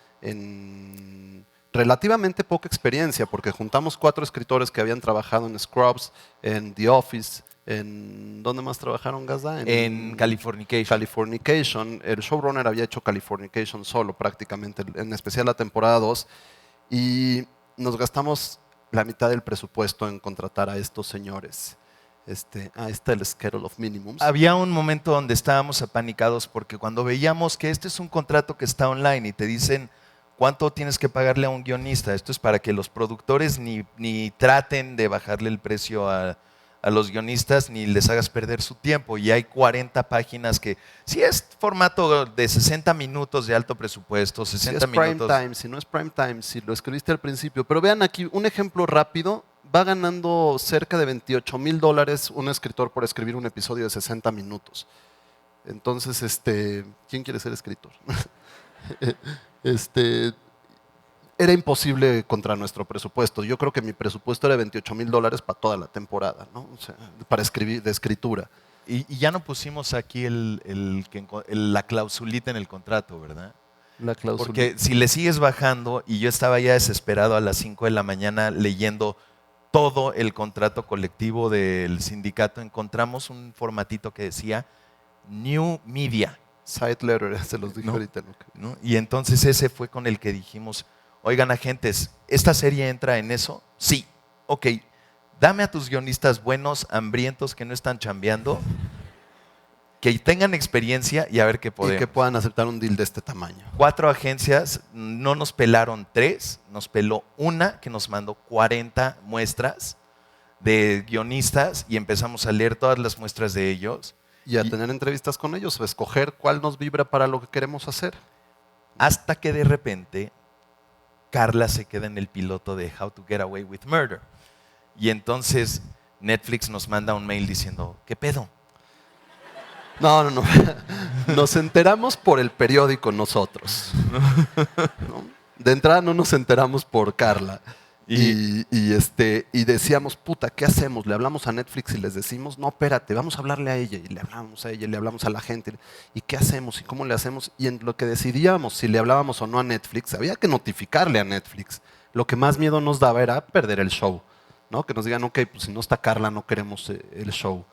relativamente poca experiencia, porque juntamos 4 escritores que habían trabajado en Scrubs, en The Office, ¿dónde más trabajaron, Gazda?
En Californication.
Californication. El showrunner había hecho Californication solo prácticamente, en especial la temporada 2, y nos gastamos la mitad del presupuesto en contratar a estos señores. Ahí está el Schedule of Minimums.
Había un momento donde estábamos apanicados porque cuando veíamos que este es un contrato que está online y te dicen cuánto tienes que pagarle a un guionista, esto es para que los productores ni traten de bajarle el precio a los guionistas ni les hagas perder su tiempo. Y hay 40 páginas que, si es formato de 60 minutos de alto presupuesto, 60
si es
minutos.
prime time, si no es prime time, si lo escribiste al principio. Pero vean aquí un ejemplo rápido. Va ganando cerca de $28,000 un escritor por escribir un episodio de 60 minutos. Entonces, ¿quién quiere ser escritor? Este, Era imposible contra nuestro presupuesto. Yo creo que mi presupuesto era $28,000 para toda la temporada, ¿no? O sea, para escribir, de escritura.
Y ya no pusimos aquí la clausulita en el contrato, ¿verdad?
La cláusula.
Porque si le sigues bajando, y yo estaba ya desesperado a las 5 de la mañana leyendo todo el contrato colectivo del sindicato, encontramos un formatito que decía New Media.
Side letter, se los dije
No.
ahorita.
¿No? Y entonces ese fue con el que dijimos, oigan agentes, ¿esta serie entra en eso? Sí, ok, dame a tus guionistas buenos, hambrientos, que no están chambeando, que tengan experiencia y a ver qué podemos.
Y que puedan aceptar un deal de este tamaño.
4 agencias, no nos pelaron 3, nos peló una que nos mandó 40 muestras de guionistas y empezamos a leer todas las muestras de ellos.
Y a tener entrevistas con ellos, o escoger cuál nos vibra para lo que queremos hacer.
Hasta que de repente Carla se queda en el piloto de How to Get Away with Murder. Y entonces Netflix nos manda un mail diciendo, ¿qué pedo?
No. Nos enteramos por el periódico nosotros. ¿No? De entrada no nos enteramos por Carla. Y decíamos, puta, ¿qué hacemos? Le hablamos a Netflix y les decimos, no, espérate, vamos a hablarle a ella. Y le hablamos a ella, le hablamos a la gente. ¿Y qué hacemos? ¿Y cómo le hacemos? Y en lo que decidíamos si le hablábamos o no a Netflix, había que notificarle a Netflix. Lo que más miedo nos daba era perder el show, ¿no? Que nos digan, ok, pues si no está Carla, no queremos el show.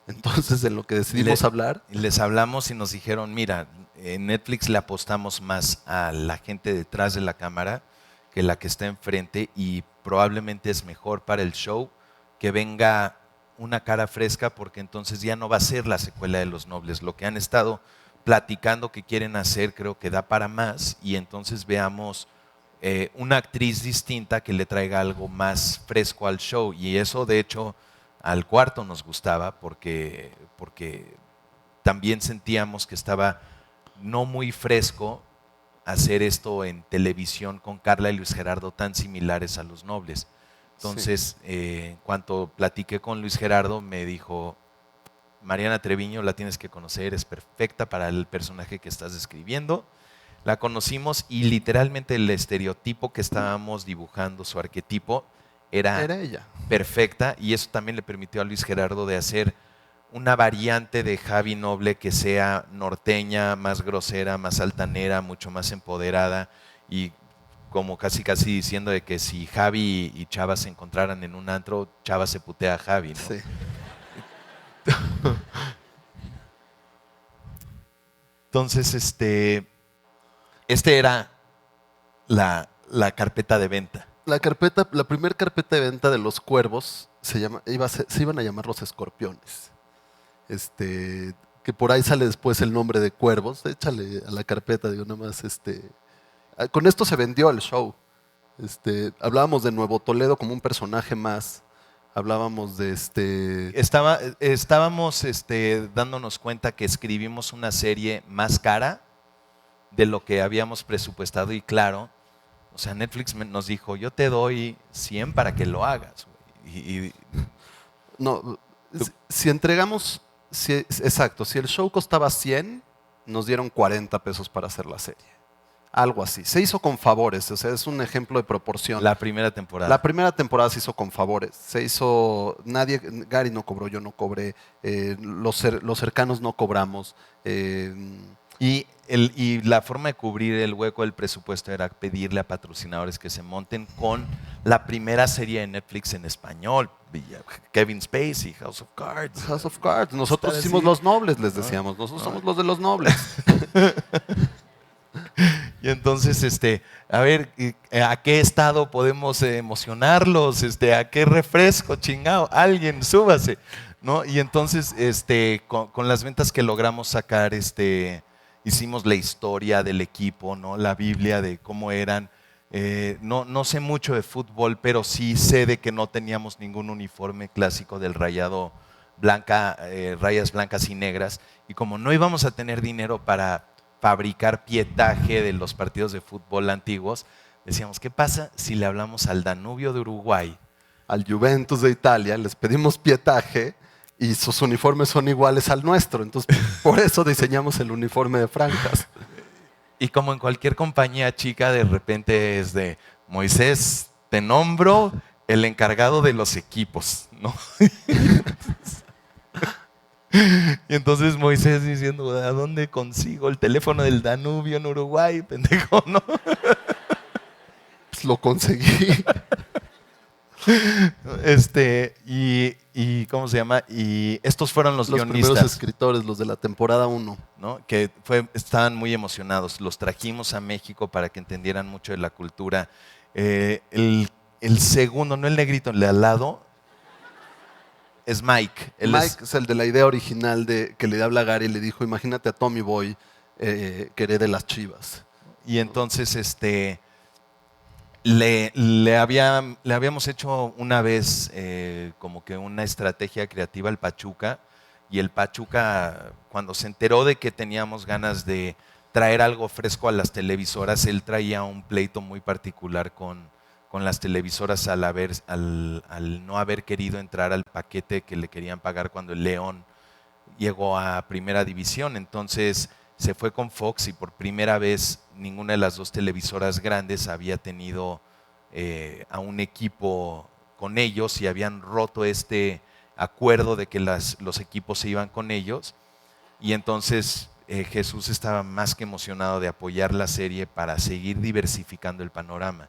Entonces, en lo que decidimos hablar.
Les hablamos y nos dijeron, mira, en Netflix le apostamos más a la gente detrás de la cámara que la que está enfrente y probablemente es mejor para el show que venga una cara fresca porque entonces ya no va a ser la secuela de Los Nobles. Lo que han estado platicando que quieren hacer creo que da para más y entonces veamos una actriz distinta que le traiga algo más fresco al show y eso de hecho al cuarto nos gustaba porque también sentíamos que estaba no muy fresco hacer esto en televisión con Carla y Luis Gerardo tan similares a Los Nobles. Entonces, en cuanto platiqué con Luis Gerardo, me dijo, Mariana Treviño la tienes que conocer, es perfecta para el personaje que estás describiendo. La conocimos y literalmente el estereotipo que estábamos dibujando, su arquetipo, era
ella.
Perfecta y eso también le permitió a Luis Gerardo de hacer una variante de Javi Noble que sea norteña, más grosera, más altanera, mucho más empoderada y como casi diciendo de que si Javi y Chava se encontraran en un antro, Chava se putea a Javi, ¿no?
Sí.
Entonces, era la carpeta de venta.
La primera carpeta de venta de Los Cuervos se iban a llamar Los Escorpiones. Que por ahí sale después el nombre de Cuervos. Échale a la carpeta, digo, nada más. Con esto se vendió el show. Hablábamos de Nuevo Toledo como un personaje más. Hablábamos de
Estábamos dándonos cuenta que escribimos una serie más cara de lo que habíamos presupuestado y claro, o sea, Netflix nos dijo, yo te doy 100 para que lo hagas.
No, si entregamos, exacto, si el show costaba 100, nos dieron 40 pesos para hacer la serie. Algo así. Se hizo con favores, o sea, es un ejemplo de proporción.
La primera temporada.
La primera temporada se hizo con favores. Gary no cobró, yo no cobré, los cercanos no cobramos.
Y la forma de cubrir el hueco del presupuesto era pedirle a patrocinadores que se monten con la primera serie de Netflix en español. Kevin Spacey, House of Cards.
House of Cards. Nosotros
Estar
hicimos
así.
Los Nobles, les decíamos. Nosotros somos los de Los Nobles.
Y entonces, a ver, ¿a qué estado podemos emocionarlos? ¿A qué refresco, chingado? Alguien, súbase, ¿no? Y entonces, con las ventas que logramos sacar, hicimos la historia del equipo, ¿no? La Biblia de cómo eran. No sé mucho de fútbol, pero sí sé de que no teníamos ningún uniforme clásico del Rayado blanca, rayas blancas y negras. Y como no íbamos a tener dinero para fabricar pietaje de los partidos de fútbol antiguos, decíamos, ¿qué pasa si le hablamos al Danubio de Uruguay?
Al Juventus de Italia, les pedimos pietaje y sus uniformes son iguales al nuestro. Entonces, por eso diseñamos el uniforme de franjas.
Y como en cualquier compañía chica, de repente es de Moisés, te nombro el encargado de los equipos, ¿no? Y entonces Moisés diciendo, ¿a dónde consigo el teléfono del Danubio en Uruguay, pendejo, no?
Pues lo conseguí.
Y ¿cómo se llama? Y estos fueron los
Primeros
guionistas,
escritores, los de la temporada 1.
¿no? Que estaban muy emocionados. Los trajimos a México para que entendieran mucho de la cultura. El segundo, no el negrito, el de al lado, es Mike.
Mike es el de la idea original que le habla a Gary y le dijo, imagínate a Tommy Boy que herede las Chivas.
Y entonces le habíamos hecho una vez como que una estrategia creativa al Pachuca, y el Pachuca, cuando se enteró de que teníamos ganas de traer algo fresco a las televisoras, él traía un pleito muy particular con las televisoras al no haber querido entrar al paquete que le querían pagar cuando el León llegó a Primera División. Entonces se fue con Fox y por primera vez ninguna de las dos televisoras grandes había tenido a un equipo con ellos y habían roto este acuerdo de que los equipos se iban con ellos. Y entonces Jesús estaba más que emocionado de apoyar la serie para seguir diversificando el panorama.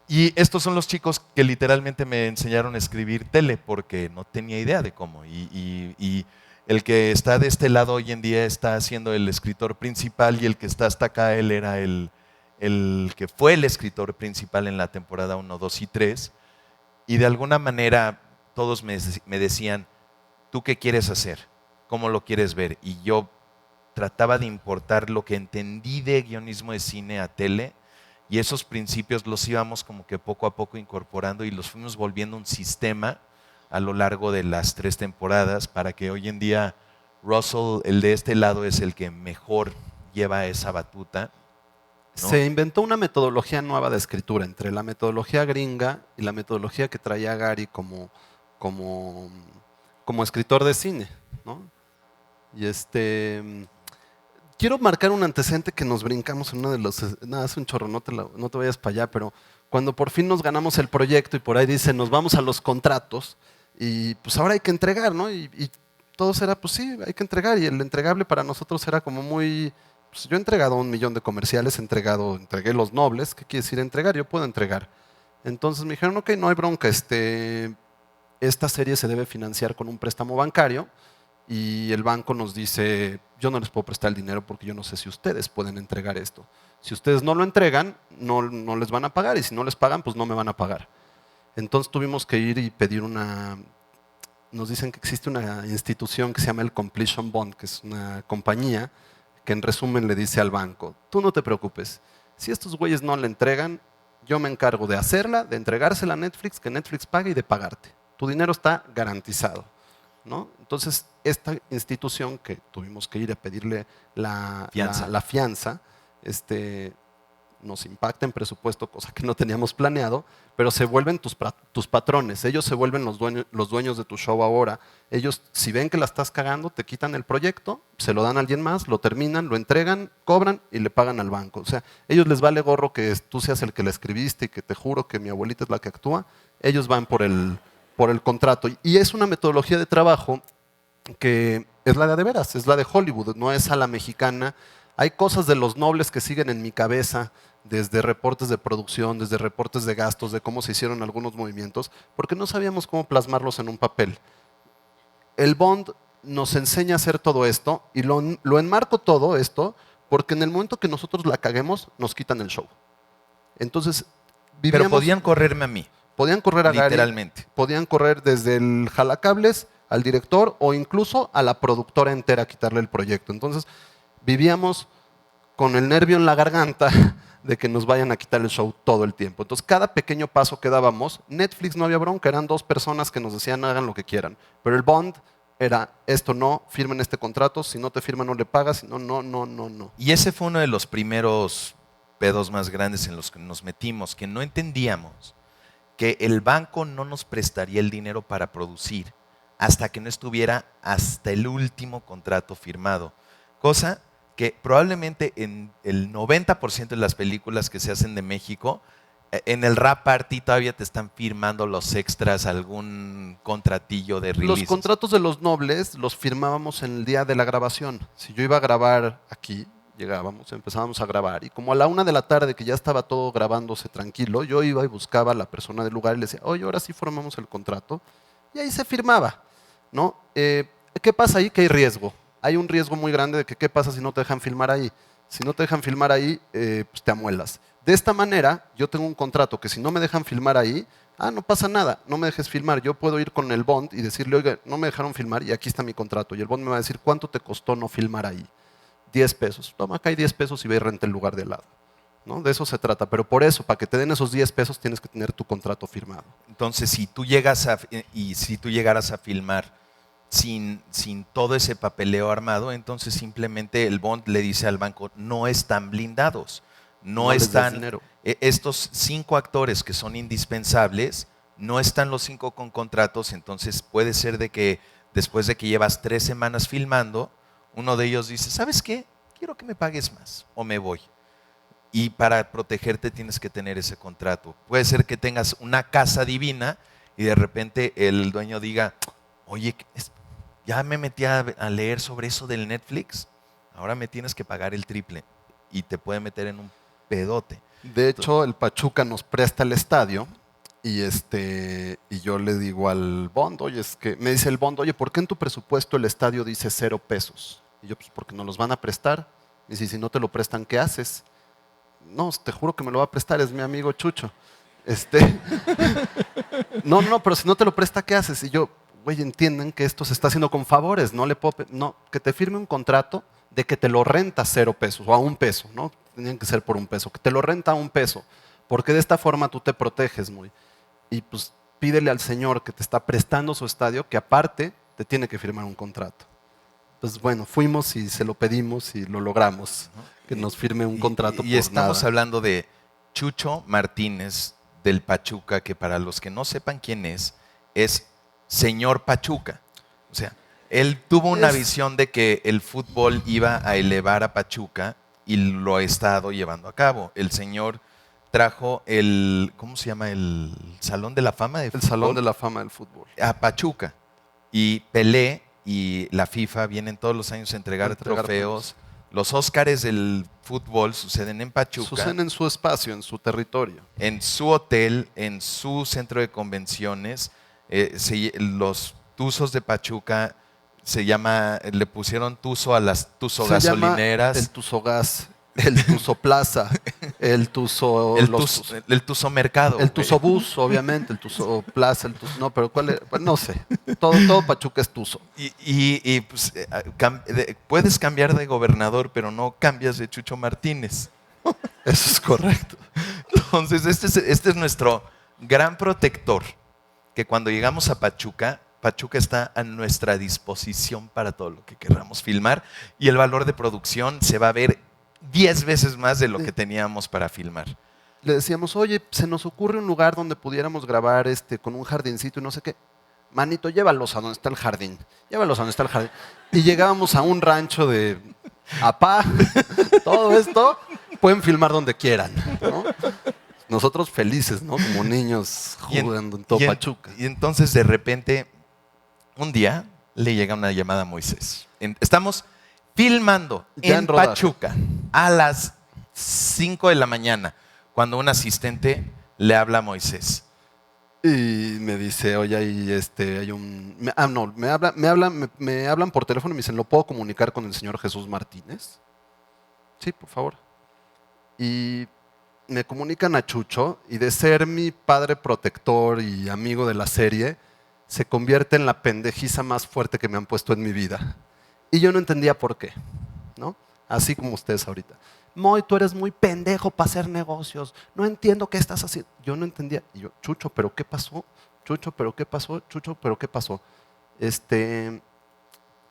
Y estos son los chicos que literalmente me enseñaron a escribir tele porque no tenía idea de cómo. Y el que está de este lado hoy en día está siendo el escritor principal, y el que está hasta acá, él era el que fue el escritor principal en la temporada 1, 2 y 3. Y de alguna manera todos me decían, ¿tú qué quieres hacer? ¿Cómo lo quieres ver? Y yo trataba de importar lo que entendí de guionismo de cine a tele, y esos principios los íbamos como que poco a poco incorporando y los fuimos volviendo un sistema a lo largo de las 3 temporadas, para que hoy en día Russell, el de este lado, es el que mejor lleva esa batuta, ¿no?
Se inventó una metodología nueva de escritura entre la metodología gringa y la metodología que traía Gary como escritor de cine, ¿no? Y quiero marcar un antecedente que nos brincamos en uno de los... Nada, es un chorro, no te vayas para allá, pero cuando por fin nos ganamos el proyecto y por ahí dice, nos vamos a los contratos y pues ahora hay que entregar, ¿no? Y todos era, pues sí, hay que entregar, y el entregable para nosotros era como muy... Pues yo he entregado 1 millón de comerciales, entregué Los Nobles, ¿qué quiere decir entregar? Yo puedo entregar. Entonces me dijeron, ok, no hay bronca, esta serie se debe financiar con un préstamo bancario. Y el banco nos dice, yo no les puedo prestar el dinero porque yo no sé si ustedes pueden entregar esto. Si ustedes no lo entregan, no les van a pagar, y si no les pagan, pues no me van a pagar. Entonces tuvimos que ir y pedir nos dicen que existe una institución que se llama el Completion Bond, que es una compañía que en resumen le dice al banco, tú no te preocupes, si estos güeyes no la entregan, yo me encargo de hacerla, de entregársela a Netflix, que Netflix pague y de pagarte. Tu dinero está garantizado, ¿no? Entonces, esta institución que tuvimos que ir a pedirle la fianza, nos impacta en presupuesto, cosa que no teníamos planeado, pero se vuelven tus patrones, ellos se vuelven los dueños de tu show ahora. Ellos, si ven que la estás cagando, te quitan el proyecto, se lo dan a alguien más, lo terminan, lo entregan, cobran y le pagan al banco. O sea, ellos les vale gorro que tú seas el que la escribiste y que te juro que mi abuelita es la que actúa. Ellos van por el contrato. Y es una metodología de trabajo que es la de veras, es la de Hollywood, no es a la mexicana. Hay cosas de Los Nobles que siguen en mi cabeza, desde reportes de producción, desde reportes de gastos, de cómo se hicieron algunos movimientos, porque no sabíamos cómo plasmarlos en un papel. El Bond nos enseña a hacer todo esto, y lo enmarco todo esto porque en el momento que nosotros la caguemos, nos quitan el show. Entonces,
pero podían correrme a mí.
Podían correr a Gary,
literalmente.
podían correr desde el jalacables al director o incluso a la productora entera, quitarle el proyecto. Entonces, vivíamos con el nervio en la garganta de que nos vayan a quitar el show todo el tiempo. Entonces, cada pequeño paso que dábamos, Netflix no había bronca, eran 2 personas que nos decían hagan lo que quieran. Pero el Bond era esto no, firmen este contrato, si no te firman no le pagas, si no, no.
Y ese fue uno de los primeros pedos más grandes en los que nos metimos, que no entendíamos que el banco no nos prestaría el dinero para producir hasta que no estuviera hasta el último contrato firmado. Cosa que probablemente en el 90% de las películas que se hacen de México, en el rap party todavía te están firmando los extras, algún contratillo de release.
Los contratos de los nobles los firmábamos en el día de la grabación. Si yo iba a grabar aquí, llegábamos, empezábamos a grabar y como a la 1 de la tarde que ya estaba todo grabándose tranquilo, yo iba y buscaba a la persona del lugar y le decía, oye, ahora sí formamos el contrato y ahí se firmaba, ¿no? ¿Qué pasa ahí? Que hay riesgo. Hay un riesgo muy grande de que qué pasa si no te dejan filmar ahí. Si no te dejan filmar ahí, pues te amuelas. De esta manera, yo tengo un contrato que si no me dejan filmar ahí, no pasa nada, no me dejes filmar. Yo puedo ir con el bond y decirle, oiga, no me dejaron filmar y aquí está mi contrato. Y el bond me va a decir, ¿cuánto te costó no filmar ahí? 10 pesos. Toma, acá hay 10 pesos y ve y renta el lugar de al lado. ¿No? De eso se trata. Pero por eso, para que te den esos 10 pesos, tienes que tener tu contrato firmado.
Entonces, si tú llegaras a filmar sin todo ese papeleo armado, entonces simplemente el bond le dice al banco, no están blindados. No están estos 5 actores que son indispensables, no están los 5 con contratos, entonces puede ser de que después de que llevas 3 semanas filmando, uno de ellos dice, ¿sabes qué? Quiero que me pagues más o me voy. Y para protegerte tienes que tener ese contrato. Puede ser que tengas una casa divina y de repente el dueño diga, oye, ya me metí a leer sobre eso del Netflix, ahora me tienes que pagar el triple y te puede meter en un pedote.
De hecho, el Pachuca nos presta el estadio y yo le digo al bond, oye, me dice el bond, oye, ¿por qué en tu presupuesto el estadio dice 0 pesos? Y yo, pues porque nos los van a prestar. Y si no te lo prestan, ¿qué haces? No, te juro que me lo va a prestar, es mi amigo Chucho. No, pero si no te lo presta, ¿qué haces? Y yo, güey, entienden que esto se está haciendo con favores, no, que te firme un contrato de que te lo renta 0 pesos o a 1 peso, ¿no? Tenían que ser por 1 peso, que te lo renta a 1 peso, porque de esta forma tú te proteges muy. Y pues pídele al señor que te está prestando su estadio que aparte te tiene que firmar un contrato. Pues bueno, fuimos y se lo pedimos y lo logramos, que nos firme un contrato.
Y estamos hablando de Chucho Martínez del Pachuca, que para los que no sepan quién es señor Pachuca. O sea, él tuvo una visión de que el fútbol iba a elevar a Pachuca y lo ha estado llevando a cabo. El señor trajo ¿cómo se llama? El Salón de la Fama de
Fútbol. El Salón de la Fama del Fútbol.
A Pachuca. Y Pelé y la FIFA vienen todos los años a entregar trofeos. Los Óscares del fútbol suceden en Pachuca.
Suceden en su espacio, en su territorio.
En su hotel, en su centro de convenciones. Los Tuzos de Pachuca le pusieron Tuzo a las Tuzo gasolineras.
El Tuzo Gas, el Tuzo Plaza, el Tuzo
Mercado.
El Tuzo Bus, obviamente, el Tuzo Plaza, no, pero ¿cuál es? No sé. Todo Pachuca es Tuzo.
Y pues, puedes cambiar de gobernador, pero no cambias de Chucho Martínez.
Eso es correcto.
Entonces, este es nuestro gran protector, que cuando llegamos a Pachuca está a nuestra disposición para todo lo que queramos filmar y el valor de producción se va a ver 10 veces más de lo que teníamos para filmar.
Le decíamos, oye, se nos ocurre un lugar donde pudiéramos grabar con un jardincito y no sé qué. Manito, llévalos a donde está el jardín. Llévalos a donde está el jardín. Y llegábamos a un rancho de apá, todo esto, pueden filmar donde quieran, ¿no? Nosotros felices, ¿no? Como niños jugando en todo Pachuca.
Y entonces de repente, un día le llega una llamada a Moisés. Estamos filmando en Pachuca a las 5 de la mañana, cuando un asistente le habla a Moisés.
Y me dice, oye, ahí hay un... me hablan por teléfono y me dicen, ¿lo puedo comunicar con el señor Jesús Martínez? Sí, por favor. Y me comunican a Chucho y de ser mi padre protector y amigo de la serie, se convierte en la pendejiza más fuerte que me han puesto en mi vida. Y yo no entendía por qué, ¿no? Así como ustedes ahorita. Moy, tú eres muy pendejo para hacer negocios. No entiendo qué estás haciendo. Yo no entendía. Y yo, Chucho, ¿pero qué pasó? Chucho, ¿pero qué pasó? Chucho, ¿pero qué pasó?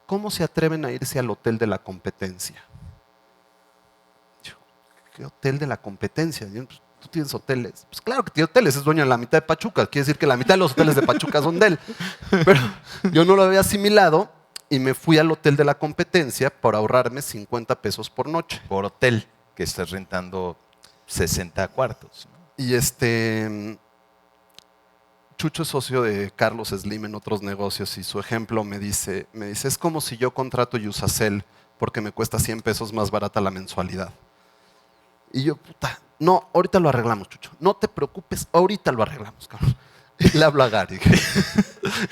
¿Cómo se atreven a irse al hotel de la competencia? ¿Qué hotel de la competencia? ¿tú tienes hoteles? Pues claro que tiene hoteles, es dueño de la mitad de Pachuca. Quiere decir que la mitad de los hoteles de Pachuca son de él. Pero yo no lo había asimilado y me fui al hotel de la competencia por ahorrarme 50 pesos por noche.
Por hotel, que estás rentando 60 cuartos. ¿no?
Y Chucho es socio de Carlos Slim en otros negocios y su ejemplo me dice, es como si yo contrato Yusacel porque me cuesta 100 pesos más barata la mensualidad. Y yo, puta, no, ahorita lo arreglamos, Chucho. No te preocupes, ahorita lo arreglamos, cabrón. Y le hablo a Gary.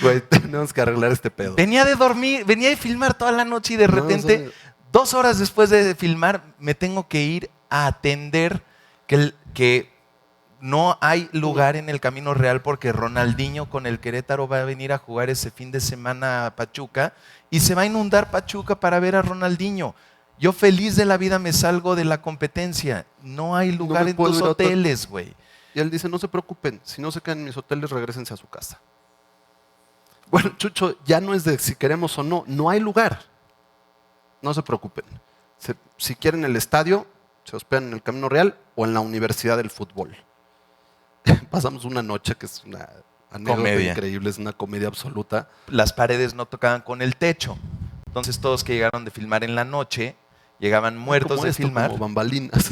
Güey, tenemos que arreglar este pedo.
Venía de dormir, venía de filmar toda la noche y de repente, 2 horas después de filmar, me tengo que ir a atender que no hay lugar en el Camino Real porque Ronaldinho con el Querétaro va a venir a jugar ese fin de semana a Pachuca y se va a inundar Pachuca para ver a Ronaldinho. Yo feliz de la vida me salgo de la competencia. No hay lugar en tus hoteles, güey.
Y él dice, no se preocupen, si no se quedan en mis hoteles, regrésense a su casa. Bueno, Chucho, ya no es de si queremos o no, no hay lugar. No se preocupen. Si quieren el estadio, se hospedan en el Camino Real o en la Universidad del Fútbol. Pasamos una noche que es una anécdota increíble, es una comedia absoluta.
Las paredes no tocaban con el techo. Entonces todos que llegaron de filmar en la noche, llegaban muertos de filmar.
Como bambalinas.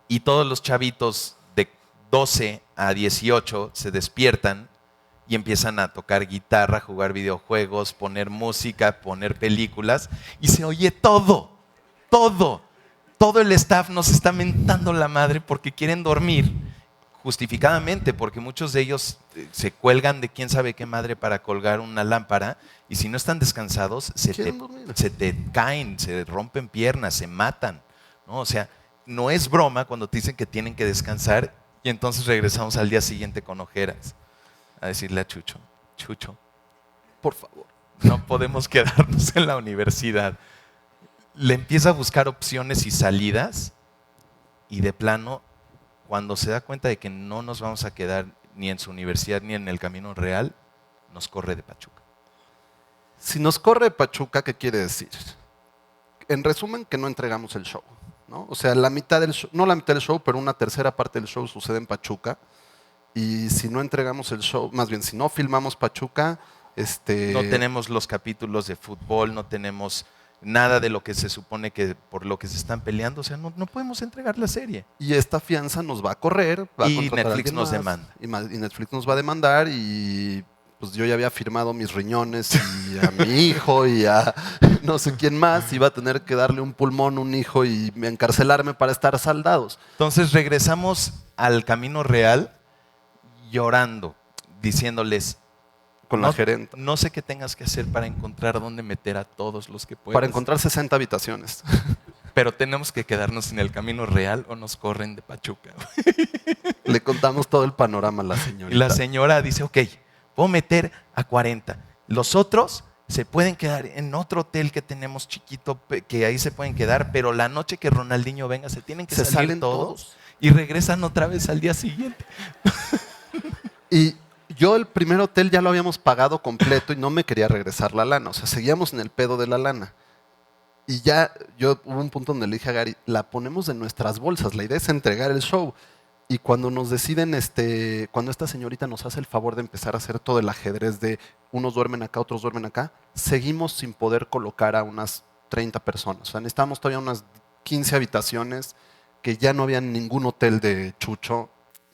Y todos los chavitos de 12 a 18 se despiertan y empiezan a tocar guitarra, jugar videojuegos, poner música, poner películas. Y se oye todo. Todo el staff nos está mentando la madre porque quieren dormir. Justificadamente, porque muchos de ellos se cuelgan de quién sabe qué madre para colgar una lámpara y si no están descansados se te caen, se rompen piernas, se matan, ¿no? O sea, no es broma cuando te dicen que tienen que descansar y entonces regresamos al día siguiente con ojeras a decirle a Chucho,
por favor,
no podemos quedarnos en la universidad. Le empieza a buscar opciones y salidas y de plano, cuando se da cuenta de que no nos vamos a quedar ni en su universidad ni en el Camino Real, nos corre de Pachuca.
Si nos corre de Pachuca, ¿qué quiere decir? En resumen, que no entregamos el show, ¿no? O sea, la mitad del show, no la mitad del show, pero una tercera parte del show sucede en Pachuca. Y si no entregamos el show, más bien, si no filmamos Pachuca,
no tenemos los capítulos de fútbol, no tenemos nada de lo que se supone que por lo que se están peleando, o sea, no podemos entregar la serie.
Y esta fianza nos va a correr,
y Netflix nos demanda.
Y Netflix nos va a demandar y pues yo ya había firmado mis riñones y a mi hijo y a no sé quién más, iba a tener que darle un pulmón a un hijo y encarcelarme para estar saldados.
Entonces regresamos al Camino Real llorando, diciéndoles,
con la gerenta.
No sé qué tengas que hacer para encontrar dónde meter a todos los que puedas.
Para encontrar 60 habitaciones.
Pero tenemos que quedarnos en el Camino Real o nos corren de Pachuca.
Le contamos todo el panorama a la señorita.
Y la señora dice, ok, puedo meter a 40. Los otros se pueden quedar en otro hotel que tenemos chiquito, que ahí se pueden quedar, pero la noche que Ronaldinho venga se tienen que salir
salen
todos y regresan otra vez al día siguiente.
Y yo el primer hotel ya lo habíamos pagado completo y no me quería regresar la lana. O sea, seguíamos en el pedo de la lana. Y ya hubo un punto donde le dije a Gary, la ponemos en nuestras bolsas, la idea es entregar el show. Y cuando nos deciden, cuando esta señorita nos hace el favor de empezar a hacer todo el ajedrez de unos duermen acá, otros duermen acá, seguimos sin poder colocar a unas 30 personas. O sea, necesitábamos todavía unas 15 habitaciones que ya no había ningún hotel de Chucho.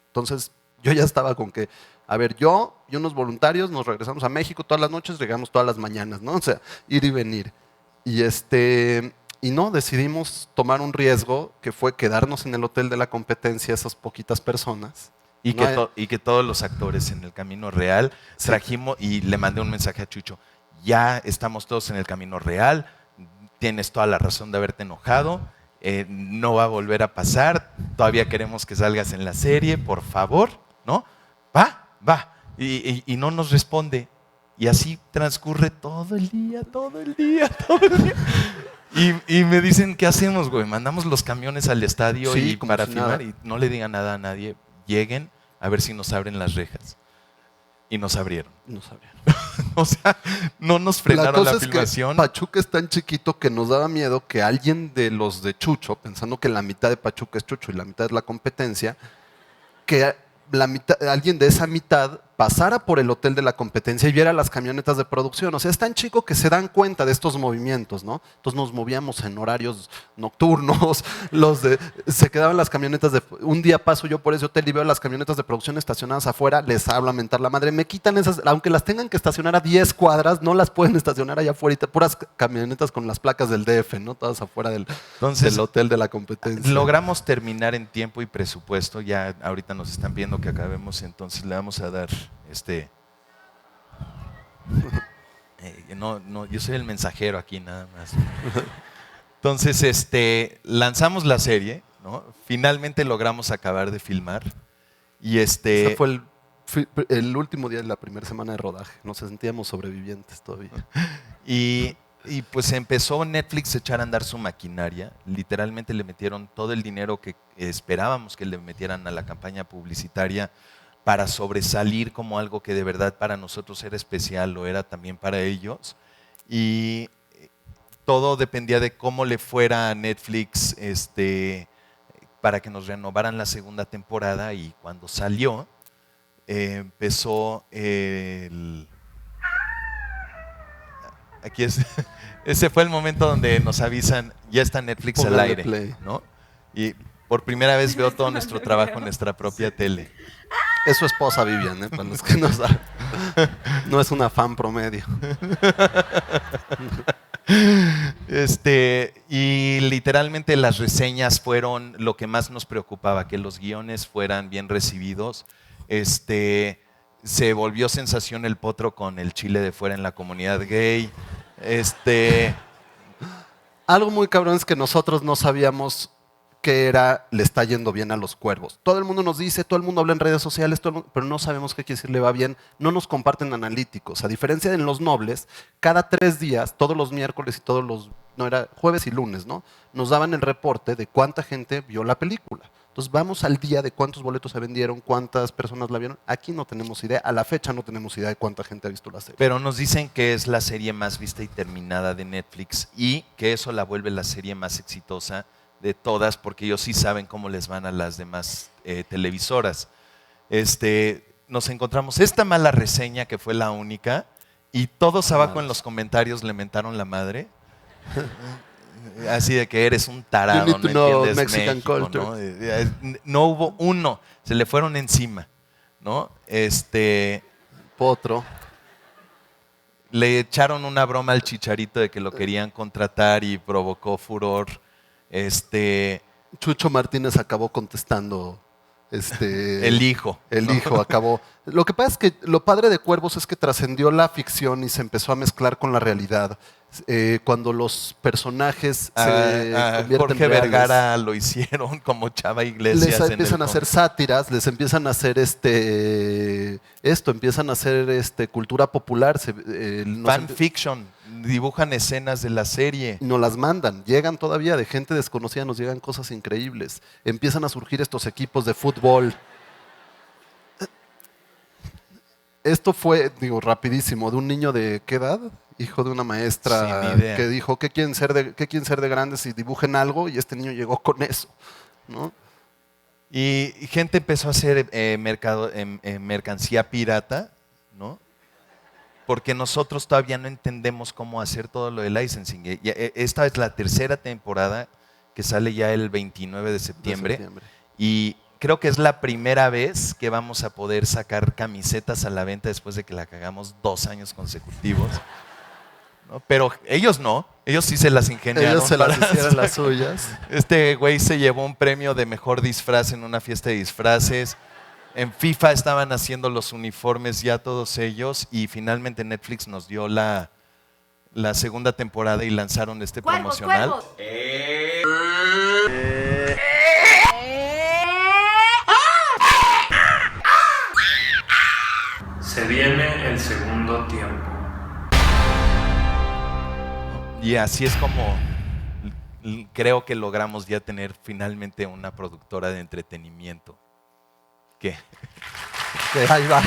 Entonces yo ya estaba con que, a ver, yo y unos voluntarios nos regresamos a México todas las noches, llegamos todas las mañanas, ¿no? O sea, ir y venir. Y no, decidimos tomar un riesgo que fue quedarnos en el hotel de la competencia esas poquitas personas.
Y que todos los actores en el Camino Real trajimos, y le mandé un mensaje a Chucho, ya estamos todos en el Camino Real, tienes toda la razón de haberte enojado, no va a volver a pasar, todavía queremos que salgas en la serie, por favor, ¿no? Va. Y no nos responde. Y así transcurre todo el día. Y me dicen, ¿qué hacemos, güey? Mandamos los camiones al estadio para filmar y no le digan nada a nadie. Lleguen a ver si nos abren las rejas. Y nos abrieron. O sea, no nos frenaron la filmación.
Es que Pachuca es tan chiquito que nos daba miedo que alguien de los de Chucho, pensando que la mitad de Pachuca es Chucho y la mitad es la competencia, que alguien de esa mitad pasara por el hotel de la competencia y viera las camionetas de producción. O sea, es tan chico que se dan cuenta de estos movimientos, ¿no? Entonces nos movíamos en horarios nocturnos, se quedaban las camionetas un día paso yo por ese hotel y veo las camionetas de producción estacionadas afuera, les hablo a mentar la madre, me quitan esas, aunque las tengan que estacionar a 10 cuadras, no las pueden estacionar allá afuera, puras camionetas con las placas del DF, ¿no? Todas afuera del hotel de la competencia.
Logramos terminar en tiempo y presupuesto, ya ahorita nos están viendo que acabemos, entonces le vamos a dar no, yo soy el mensajero aquí nada más. Entonces, lanzamos la serie, ¿no? Finalmente logramos acabar de filmar y
Ese fue el último día de la primera semana de rodaje. Nos sentíamos sobrevivientes todavía.
Y pues empezó Netflix a echar a andar su maquinaria. Literalmente le metieron todo el dinero que esperábamos que le metieran a la campaña publicitaria para sobresalir como algo que de verdad para nosotros era especial, lo era también para ellos. Y todo dependía de cómo le fuera a Netflix para que nos renovaran la segunda temporada. Y cuando salió, empezó ese fue el momento donde nos avisan, ya está Netflix al aire, ¿no? Y por primera vez veo todo nuestro trabajo en nuestra propia tele.
Es su esposa Vivian, para los que no saben. No es una fan promedio.
Y literalmente las reseñas fueron lo que más nos preocupaba, que los guiones fueran bien recibidos. Se volvió sensación el potro con el chile de fuera en la comunidad gay.
Algo muy cabrón es que nosotros no sabíamos qué era le está yendo bien a los cuervos. Todo el mundo nos dice, todo el mundo habla en redes sociales, pero no sabemos qué quiere decir le va bien. No nos comparten analíticos. A diferencia de en Los Nobles, cada 3 días, todos los miércoles y no era jueves y lunes, ¿no? Nos daban el reporte de cuánta gente vio la película. Entonces vamos al día de cuántos boletos se vendieron, cuántas personas la vieron. Aquí no tenemos idea, a la fecha no tenemos idea de cuánta gente ha visto la serie.
Pero nos dicen que es la serie más vista y terminada de Netflix y que eso la vuelve la serie más exitosa de todas, porque ellos sí saben cómo les van a las demás televisoras. Nos encontramos esta mala reseña que fue la única y todos abajo en los comentarios le mentaron la madre. Así de que eres un tarado, no entiendes México, ¿no? No hubo uno, se le fueron encima, ¿no?
Potro.
Le echaron una broma al Chicharito de que lo querían contratar y provocó furor.
Chucho Martínez acabó contestando.
El hijo.
El hijo acabó. Lo que pasa es que lo padre de Cuervos es que trascendió la ficción y se empezó a mezclar con la realidad. Cuando los personajes se convierten
Jorge
reales,
Vergara lo hicieron como Chava Iglesias.
Les empiezan a hacer sátiras, les empiezan a hacer empiezan a hacer cultura popular.
Fanfiction, dibujan escenas de la serie.
Nos las mandan, llegan todavía de gente desconocida, nos llegan cosas increíbles. Empiezan a surgir estos equipos de fútbol. Esto fue, rapidísimo, de un niño de ¿qué edad? Hijo de una maestra que dijo, ¿qué quieren ser de grandes? Y dibujen algo, y este niño llegó con eso, ¿no?
Y gente empezó a hacer mercancía pirata, ¿no? Porque nosotros todavía no entendemos cómo hacer todo lo de licensing. Esta es la tercera temporada que sale ya el 29 de septiembre. Y creo que es la primera vez que vamos a poder sacar camisetas a la venta después de que la cagamos 2 años consecutivos. ¿No? Pero ellos no, ellos sí se las ingeniaron.
Ellos se las hicieron las suyas.
Este güey se llevó un premio de mejor disfraz en una fiesta de disfraces. En FIFA estaban haciendo los uniformes ya todos ellos y finalmente Netflix nos dio la segunda temporada y lanzaron promocional.
Se viene el segundo tiempo.
Y así es como creo que logramos ya tener finalmente una productora de entretenimiento. Que
ahí va.